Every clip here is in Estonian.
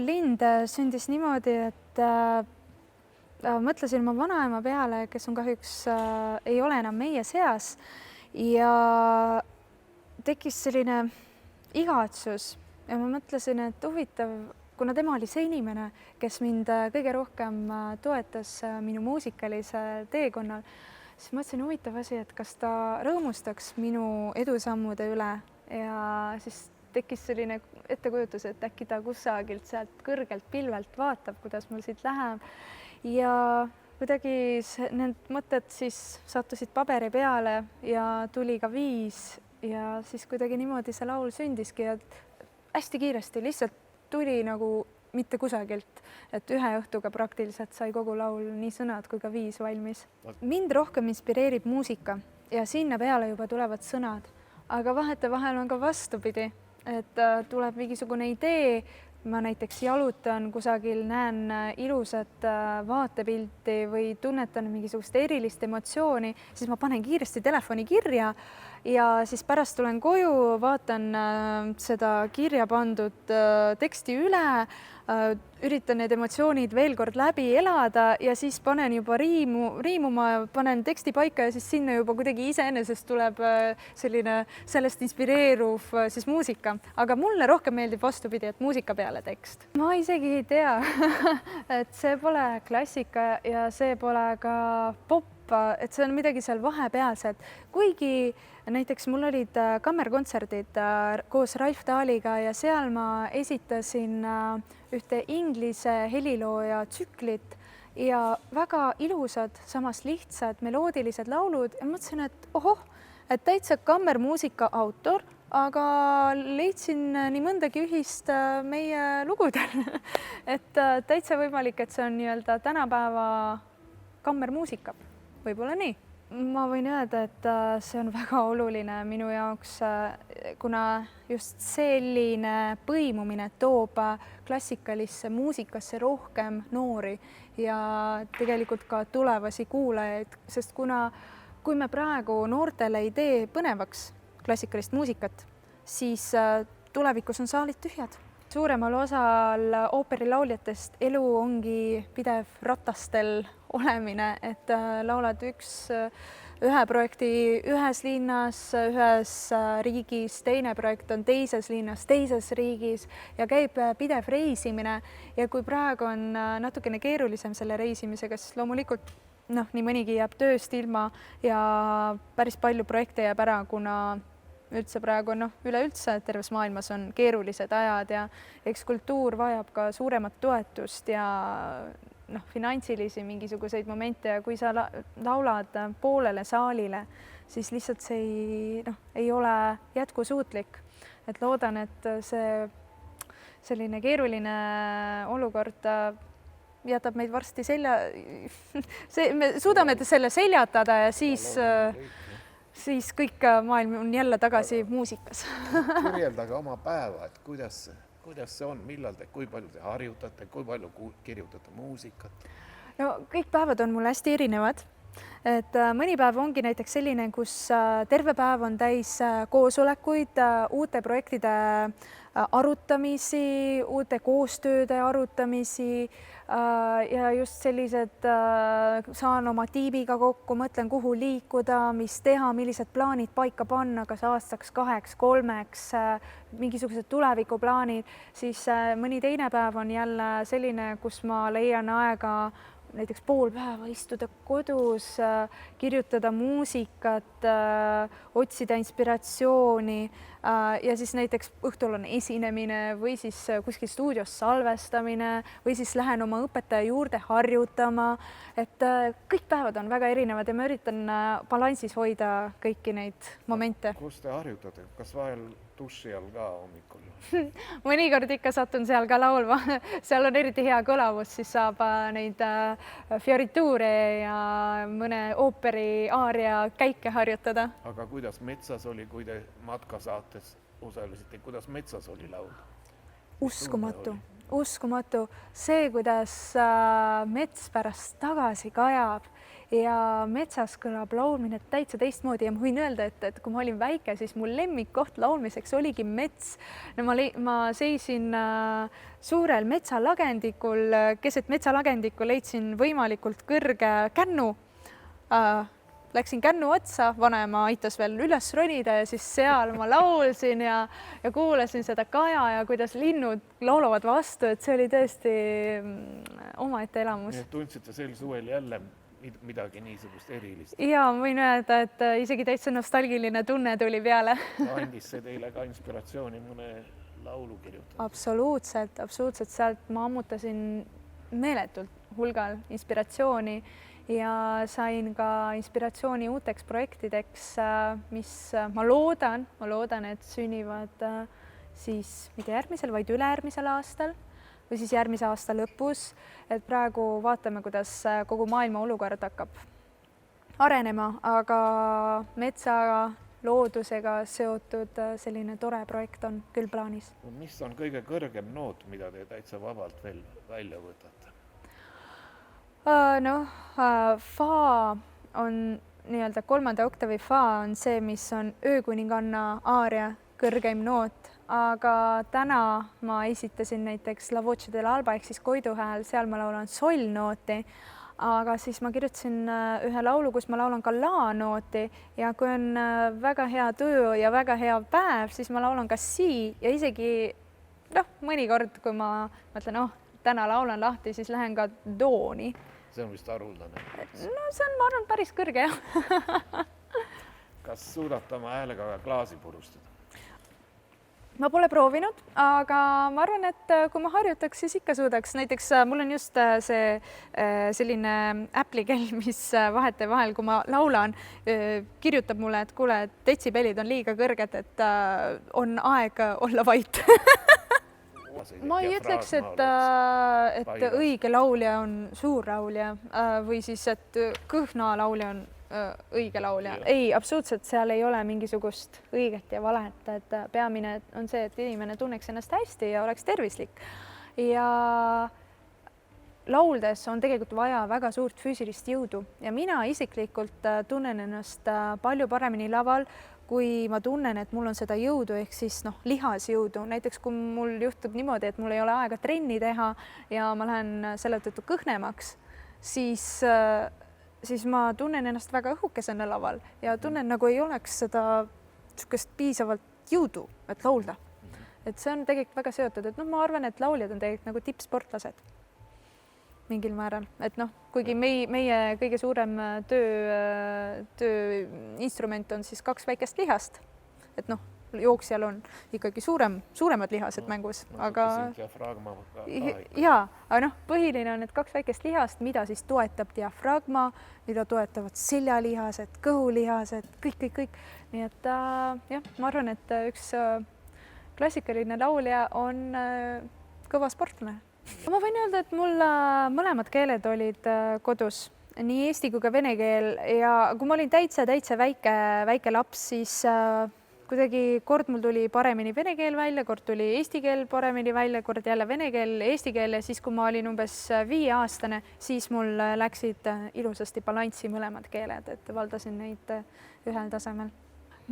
Lind sündis niimoodi, et mõtlesin oma vanaema peale, kes on kahjuks ei ole enam meie seas ja tekkis selline igatsus ja ma mõtlesin, et huvitav, kuna tema oli see inimene, kes mind kõige rohkem toetas minu muusikalisel teekonnal, siis mõtlesin huvitav asi, et kas ta rõõmustaks minu edusammude üle ja siis tekkis selline ettekujutus, et äkki ta kusagilt sealt kõrgelt pilvelt vaatab, kuidas mul siit läheb ja kuidagi need mõtted siis sattusid paberi peale ja tuli ka viis ja siis kuidagi niimoodi see laul sündiski ja hästi kiiresti lihtsalt tuli nagu mitte kusagilt, et ühe õhtuga praktiliselt sai kogu laul, nii sõnad kui ka viis valmis. Mind rohkem inspireerib muusika ja sinna peale juba tulevad sõnad, aga vahetevahel on ka vastupidi, et tuleb mingisugune idee, ma näiteks jalutan kusagil, näen ilusat vaatepilti või tunnetan mingisugust erilist emotsiooni, siis ma panen kiiresti telefoni kirja ja siis pärast tulen koju, vaatan seda kirja pandud teksti üle, üritan need emotsioonid veel kord läbi elada ja siis panen juba riimuma, panen teksti paika ja siis sinna juba kuidagi iseenesest tuleb selline sellest inspireeruv siis muusika. Aga mulle rohkem meeldib vastupidi, et muusika peale tekst. Ma isegi ei tea, et see pole klassika ja see pole ka pop, et see on midagi seal vahepealset, kuigi näiteks mul olid kammerkontserdid koos Raif Taaliga ja seal ma esitasin ühte inglise helilooja tsüklit ja väga ilusad, samas lihtsad, meloodilised laulud ja mõtlesin, et ohoh, et täitsa kammermuusika autor, aga leidsin nii mõndagi ühist meie lugudel. Et täitsa võimalik, et see on nii-öelda tänapäeva kammermuusika. Võib-olla nii. Ma võin öelda, et see on väga oluline minu jaoks, kuna just selline põimumine toob klassikalisse muusikasse rohkem noori ja tegelikult ka tulevasi kuulajaid, sest kui me praegu noortele ei tee põnevaks klassikalist muusikat, siis tulevikus on saalid tühjad. Suuremal osal ooperilauljatest elu ongi pidev ratastel olemine, et laulad ühe projekti ühes linnas, ühes riigis, teine projekt on teises linnas, teises riigis ja käib pidev reisimine ja kui praegu on natukene keerulisem selle reisimisega, siis loomulikult nii mõnigi jääb tööst ilma ja päris palju projekte jääb ära, kuna üldse praegu üleüldse terves maailmas on keerulised ajad ja eks kultuur vajab ka suuremat toetust ja finantsilisi mingisuguseid momente ja kui sa laulad poolele saalile, siis lihtsalt see ei ole jätkusuutlik. Et loodan, et see selline keeruline olukord jätab meid varsti me suudame selle seljatada ja siis kõik maailm on jälle tagasi muusikas. Kirjeldage oma päeva, et kuidas see on, millal kui palju te harjutate, kui palju kirjutate muusikat? No kõik päevad on mul hästi erinevad. Et mõni päev ongi näiteks selline, kus terve päev on täis koosolekuid, uute projektide arutamisi, uute koostööde arutamisi ja just sellised saan oma tiimiga kokku, mõtlen, kuhu liikuda, mis teha, millised plaanid paika panna, kas aastaks, 2, 3, mingisugused tulevikuplaanid, siis mõni teine päev on jälle selline, kus ma leian aega näiteks pool päeva istuda kodus, kirjutada muusikat, otsida inspiratsiooni ja siis näiteks õhtul on esinemine või siis kuskil stuudios salvestamine või siis lähen oma õpetaja juurde harjutama. Et kõik päevad on väga erinevad ja ma üritan balansis hoida kõiki neid momente. Kus te harjutate? Kas vahel duši all ka hommikul? Mõnikord ikka satun seal ka laulma. Seal on eriti hea kõlavus, siis saab neid fiorituure ja mõne ooperi aaria käike harjutada. Aga kuidas metsas oli, kui te matkasaates osalesite, kuidas metsas oli laul? Uskumatu. uskumatu, see, kuidas mets pärast tagasi kajab ja metsas kõlab laulmine täitsa teistmoodi ja ma võin öelda, et kui ma olin väike, siis mul lemmikkoht laulmiseks oligi mets. No ma seisin suurel metsalagendikul, keset metsalagendikku leidsin võimalikult kõrge kännu. Läksin kännu otsa, vanaema aitas veel üles ronida ja siis seal ma laulsin ja kuulasin seda kaja ja kuidas linnud laulavad vastu, et see oli tõesti omaette elamus. Nii et tundsite sel suvel jälle midagi niisugust erilist? Ja ma võin öelda, et isegi täitsa nostalgiline tunne tuli peale. Andis see teile ka inspiratsiooni mõne laulu kirjutada? Absoluutselt, sealt ma ammutasin meeletult hulgal inspiratsiooni ja sain ka inspiratsiooni uuteks projektideks, mis ma loodan, et sünnivad siis mitte järgmisel, vaid ülejärgmisel aastal või siis järgmise aasta lõpus. Et praegu vaatame, kuidas kogu maailma olukord hakkab arenema, aga metsaga, loodusega seotud selline tore projekt on küll plaanis. Mis on kõige kõrgem noot, mida te täitsa vabalt veel välja võtate? Fa on nii-öelda 3. oktavi fa on see, mis on öökuninganna aaria kõrgeim noot, aga täna ma esitasin näiteks La Voce dell'Alba ehk siis Koidu hääl, seal ma laulan soll-nooti, aga siis ma kirjutasin ühe laulu, kus ma laulan ka la-nooti ja kui on väga hea tuju ja väga hea päev, siis ma laulan ka si ja isegi mõnikord, kui ma mõtlen, täna laulan lahti, siis lähen ka dooni. See on vist haruldane. No see on, ma arvan, päris kõrge, jah. Kas suudate oma häälega ka klaasi purustada? Ma pole proovinud, aga ma arvan, et kui ma harjutaks, siis ikka suudaks. Näiteks mul on just see selline äplikell, mis vahetevahel, kui ma laulan, kirjutab mulle, et kuule, detsibellid on liiga kõrged, et on aeg olla vait. Ma ei ütleks, et õige laulja on suur laulja või siis, et kõhna laulja on õige laulja. Ei, absoluutselt, seal ei ole mingisugust õiget ja valet, et peamine on see, et inimene tunneks ennast hästi ja oleks tervislik. Ja lauldes on tegelikult vaja väga suurt füüsilist jõudu ja mina isiklikult tunnen ennast palju paremini laval, kui ma tunnen, et mul on seda jõudu ehk siis lihasjõudu. Näiteks kui mul juhtub niimoodi, et mul ei ole aega trenni teha ja ma lähen selle tõttu kõhnemaks, siis ma tunnen ennast väga õhukesena laval ja tunnen, nagu ei oleks seda piisavalt jõudu, et laulda. Et see on tegelikult väga seotud, et ma arvan, et lauljad on tegelikult nagu tippsportlased mingil määral, et kuigi meie kõige suurem tööinstrument on siis 2 väikest lihast, et jooksjal on ikkagi suuremad lihased mängus, aga põhiline on need 2 väikest lihast, mida siis toetab diafragma, mida toetavad seljalihased, kõhulihased, kõik. Nii et jah, ma arvan, et üks klassikaline laulja on kõva sportlane. Ma võin öelda, et mul mõlemad keeled olid kodus, nii eesti kui ka vene keel ja kui ma olin täitsa väike laps, siis kuidagi kord mul tuli paremini vene keel välja, kord tuli eesti keel paremini välja, kord jälle vene keel, eesti keel ja siis, kui ma olin umbes 5-aastane, siis mul läksid ilusasti balanssi mõlemad keeled, et valdasin neid ühel tasemel.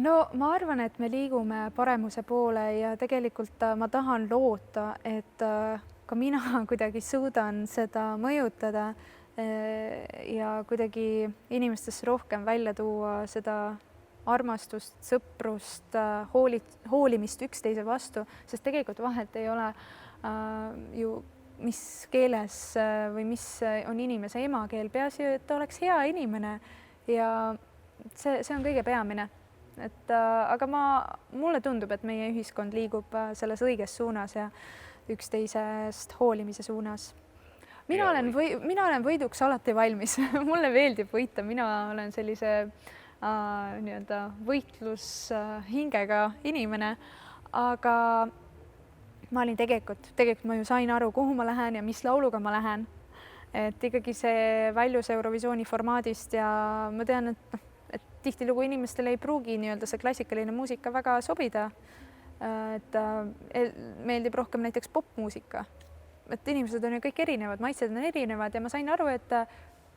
No ma arvan, et me liigume paremuse poole ja tegelikult ma tahan loota, et ka mina kuidagi suudan seda mõjutada ja kuidagi inimestesse rohkem välja tuua seda armastust, sõprust, hoolimist üksteise vastu, sest tegelikult vahet ei ole ju, mis keeles või mis on inimese emakeel, peaasi, et ta oleks hea inimene ja see on kõige peamine. Aga mulle tundub, et meie ühiskond liigub selles õiges suunas ja üksteisest hoolimise suunas. Mina olen võiduks alati valmis. Mulle meeldib võita, mina olen sellise nii-öelda võitlushingega inimene, aga ma olin tegelikult ma ju sain aru, kuhu ma lähen ja mis lauluga ma lähen. Et ikkagi see väljus Eurovisiooni formaadist ja ma tean, et tihtilugu inimestele ei pruugi nii-öelda see klassikaline muusika väga sobida. Et meeldib rohkem näiteks popmuusika et inimesed on ju kõik erinevad, maitsed on erinevad ja ma sain aru, et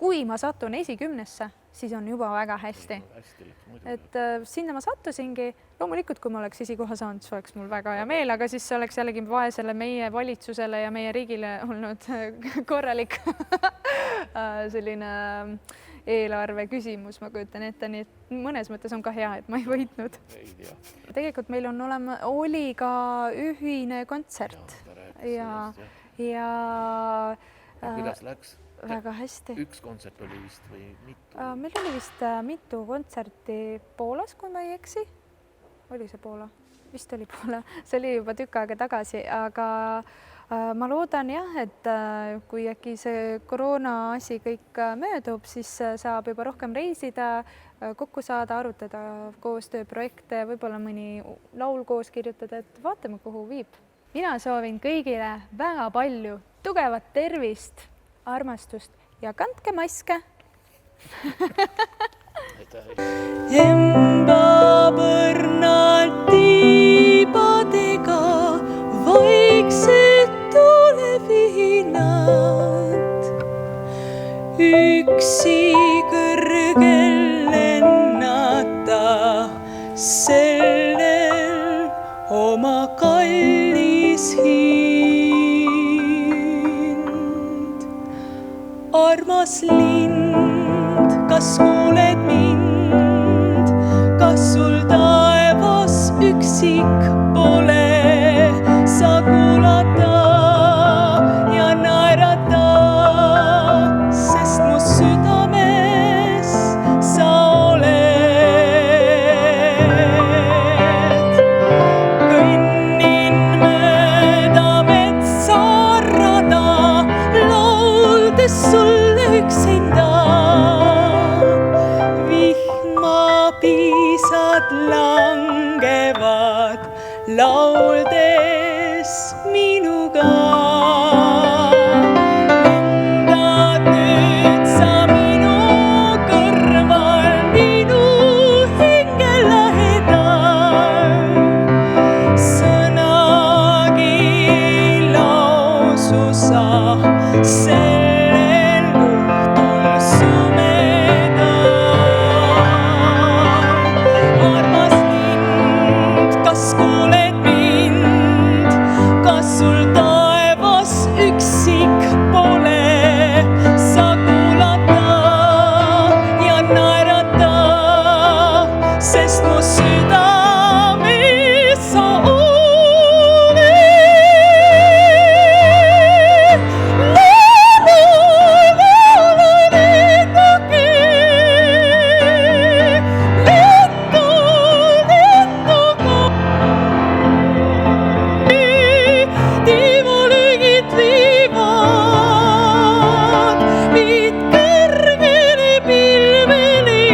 kui ma satun esikümnesse, siis on juba väga hästi. Et sinna ma sattusingi. Loomulikult, kui ma oleks esikoha saanud, siis oleks mul väga hea meel, aga siis oleks jällegi vaesele meie valitsusele ja meie riigile olnud korralik selline eelarve küsimus, ma kujutan ette, nii et mõnes mõttes on ka hea, et ma ei võitnud. Tegelikult meil oli ka ühine kontsert ja kuidas läks? Väga hästi. Üks kontsert oli vist või mitu? Meil oli vist mitu kontserti Poolas, kui ma ei eksi. Oli see Poola? Vist oli Poola. See oli juba tükk aega tagasi, aga ma loodan jah, et kui äkki see koroona asi kõik möödub, siis saab juba rohkem reisida, kokku saada, arutada koostööprojekte, võib-olla mõni laul koos kirjutada, et vaatame, kuhu viib. Mina soovin kõigile väga palju tugevat tervist, armastust ja kandke maske. Embapõrnalt tiibadega vaikselt tulevihinad. Üksi kõrgel lennata sellel oma kallis armas lind, kas kuuled mind, kas sul taevas üksik pole, sa kuulata ja naerata, sest mu südames sa oled. Kõnnin mööda metsarada, lauldes sulle üksinda. Vihmapiisad langevad, lauldes minuga. Langad nüüd sa minu kõrval, minu hinge lähedal. Sõnagi lausu sa sellel õhtul sumedal. Armas lind, kas kuuled mind, kas sul taevas üksik pole, sa kuulata ja naerata, sest mu südames sa oled. Tiivolõigid viivad mind kõrgele pilvele.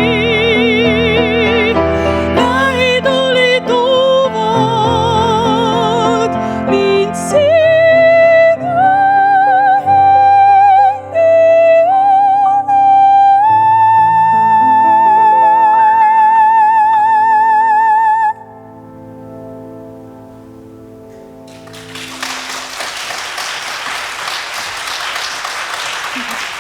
Lähedale toovad mind sinu hingele.